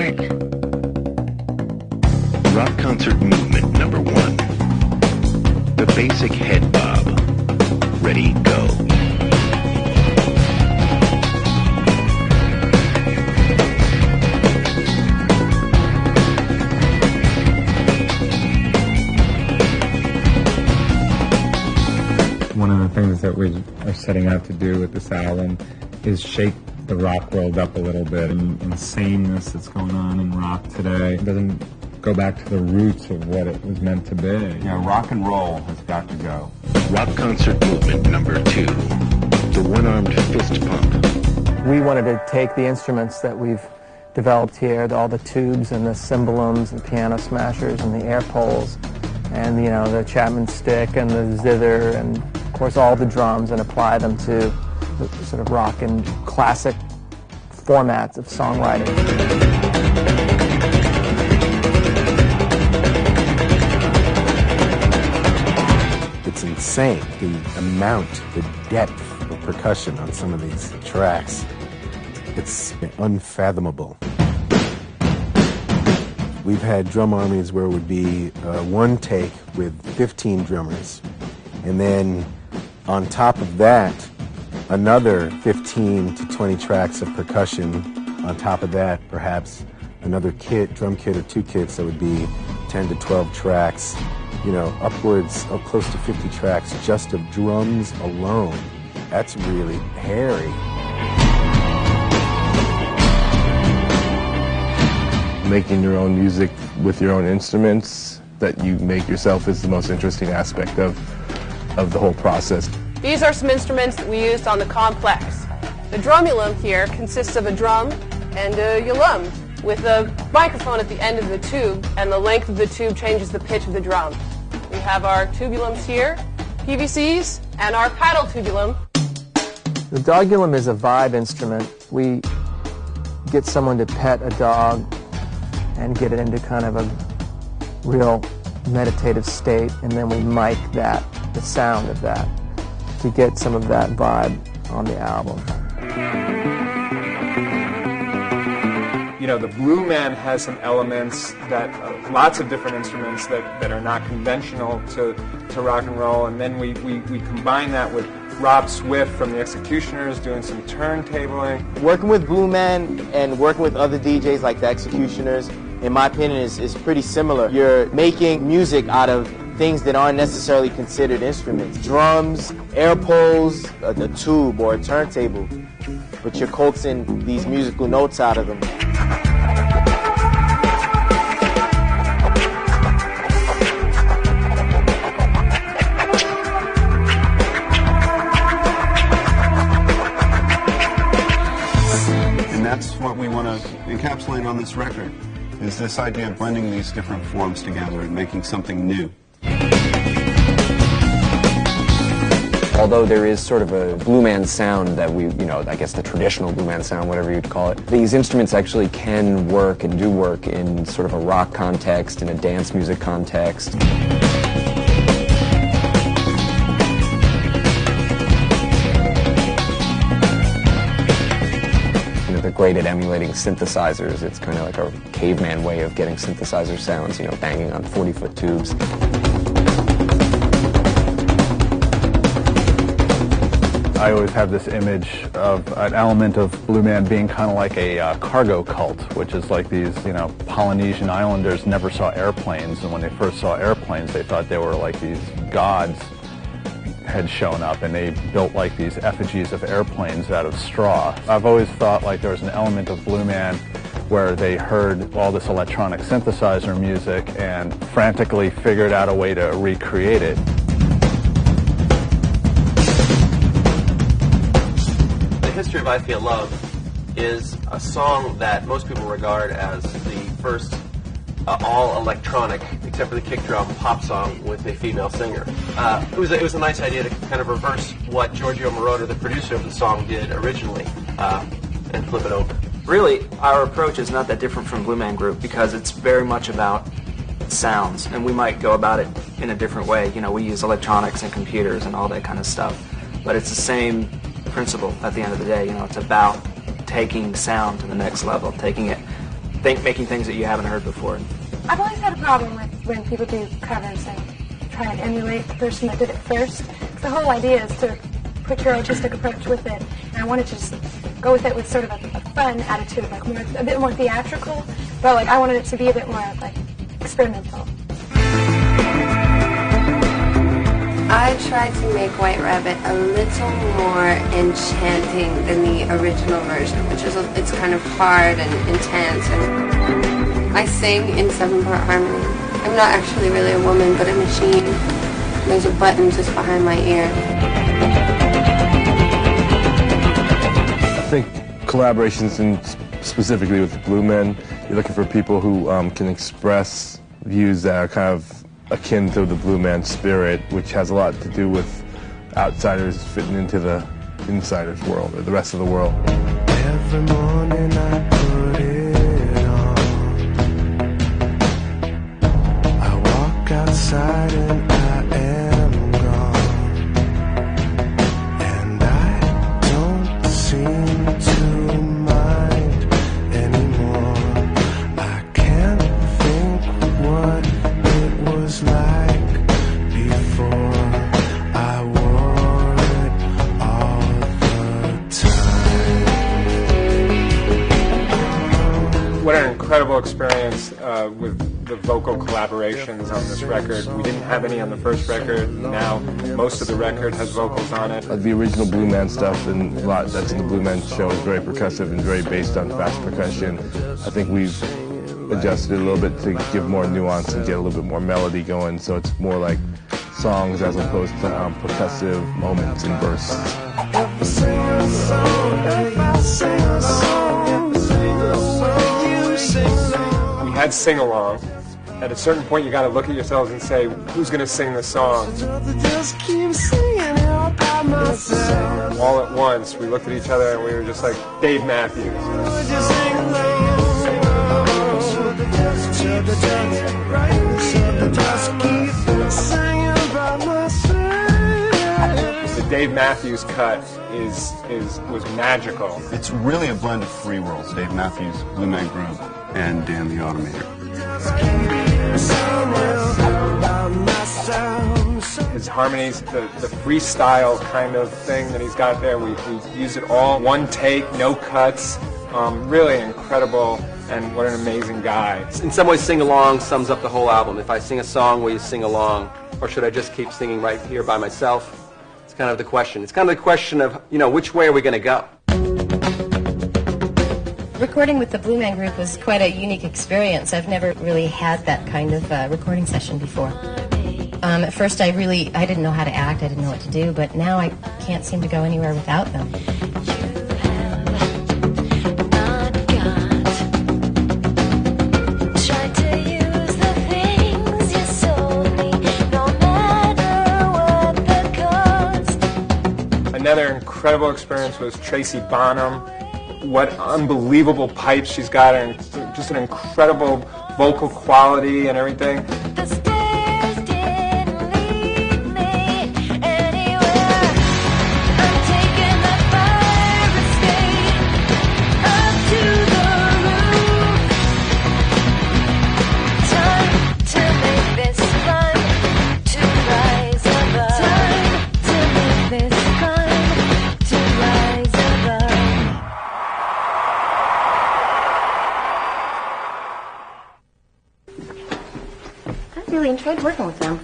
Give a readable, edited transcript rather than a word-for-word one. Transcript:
track. Rock concert movement number 1. The basic head bob. Ready, go. One of the things that we are setting out to do with this album is shake the rock world up a little bit. And insaneness that's going on in rock today doesn't go back to the roots of what it was meant to be. Yeah, rock and roll has got to go. Rock concert movement number 2. The one-armed fist pump. We wanted to take the instruments that we've developed here, all the tubes and the cymbalums and piano smashers and the air poles and, you know, the Chapman stick and the zither and, of course, all the drums, and apply them to the sort of rock and classic formats of songwriting. It's insane, the amount, the depth of percussion on some of these tracks. It's unfathomable. We've had drum armies where it would be one take with 15 drummers, and then on top of that, another 15 to 20 tracks of percussion. On top of that, perhaps another kit, drum kit or 2 kits, that would be 10 to 12 tracks, you know, upwards of close to 50 tracks just of drums alone. That's really hairy. Making your own music with your own instruments that you make yourself is the most interesting aspect of the whole process. These are some instruments that we used on the Complex. The drumulum here consists of a drum and a ulum with a microphone at the end of the tube, and the length of the tube changes the pitch of the drum. We have our tubulums here, PVCs, and our paddle tubulum. The dogulum is a vibe instrument. We get someone to pet a dog and get it into kind of a real meditative state, and then we mic that, the sound of that, to get some of that vibe on the album. You know, the Blue Man has some elements that, lots of different instruments that are not conventional to rock and roll, and then we combine that with Rob Swift from the Executioners doing some turntabling. Working with Blue Man and working with other DJs like the Executioners, in my opinion, is pretty similar. You're making music out of things that aren't necessarily considered instruments. Drums, air poles, a tube or a turntable, but you're coaxing these musical notes out of them. And that's what we want to encapsulate on this record, is this idea of blending these different forms together and making something new. Although there is sort of a Blue Man sound that we, you know, I guess the traditional Blue Man sound, whatever you'd call it, these instruments actually can work and do work in sort of a rock context, in a dance music context. They're great at emulating synthesizers. It's kind of like a caveman way of getting synthesizer sounds, you know, banging on 40-foot tubes. I always have this image of an element of Blue Man being kind of like a cargo cult, which is like these, you know, Polynesian islanders never saw airplanes, and when they first saw airplanes, they thought they were like these gods had shown up, and they built like these effigies of airplanes out of straw. I've always thought like there was an element of Blue Man where they heard all this electronic synthesizer music and frantically figured out a way to recreate it. The History of I Feel Love is a song that most people regard as the first all-electronic, except for the kick drum, pop song with a female singer. It was a nice idea to kind of reverse what Giorgio Moroder, the producer of the song, did originally, and flip it over. Really, our approach is not that different from Blue Man Group because it's very much about sounds, and we might go about it in a different way. You know, we use electronics and computers and all that kind of stuff, but it's the same principle at the end of the day. You know, it's about taking sound to the next level, taking it making things that you haven't heard before. I've always had a problem with when people do covers and try and emulate the person that did it first. The whole idea is to put your artistic approach with it, and I wanted to just go with it with sort of a fun attitude, like a bit more theatrical, but like I wanted it to be a bit more like experimental. I tried to make White Rabbit a little more enchanting than the original version, which is it's kind of hard and intense. And I sing in 7-part harmony. I'm not actually really a woman, but a machine. There's a button just behind my ear. I think collaborations, and specifically with the Blue Men, you're looking for people who can express views that are kind of akin to the Blue Man spirit, which has a lot to do with outsiders fitting into the insiders' world, or the rest of the world. Every morning I put it on. I walk outside and I am gone. And I don't seem to mind anymore. I can't think what it was like before I wore it all the time. What an incredible experience with the vocal collaborations on this record. We didn't have any on the first record. Now most of the record has vocals on it. The original Blue Man stuff and a lot that's in the Blue Man show is very percussive and very based on fast percussion. I think we've adjusted it a little bit to give more nuance and get a little bit more melody going, so it's more like songs as opposed to percussive moments and bursts. We had sing-along. At a certain point, you got to look at yourselves and say, who's going to sing the song? All at once, we looked at each other and we were just like, Dave Matthews. The Dave Matthews cut was magical. It's really a blend of three worlds: Dave Matthews, Blue Man Group, and Dan the Automator. His harmonies, the freestyle kind of thing that he's got there, we use it all, one take, no cuts, really incredible, and what an amazing guy. In some ways, Sing Along sums up the whole album. If I sing a song, will you sing along? Or should I just keep singing right here by myself? It's kind of the question. It's kind of the question of, which way are we going to go? Recording with the Blue Man Group was quite a unique experience. I've never really had that kind of recording session before. At first I didn't know how to act, I didn't know what to do, but now I can't seem to go anywhere without them. Another incredible experience was Tracy Bonham. What unbelievable pipes she's got, and just an incredible vocal quality and everything. I really enjoyed working with them.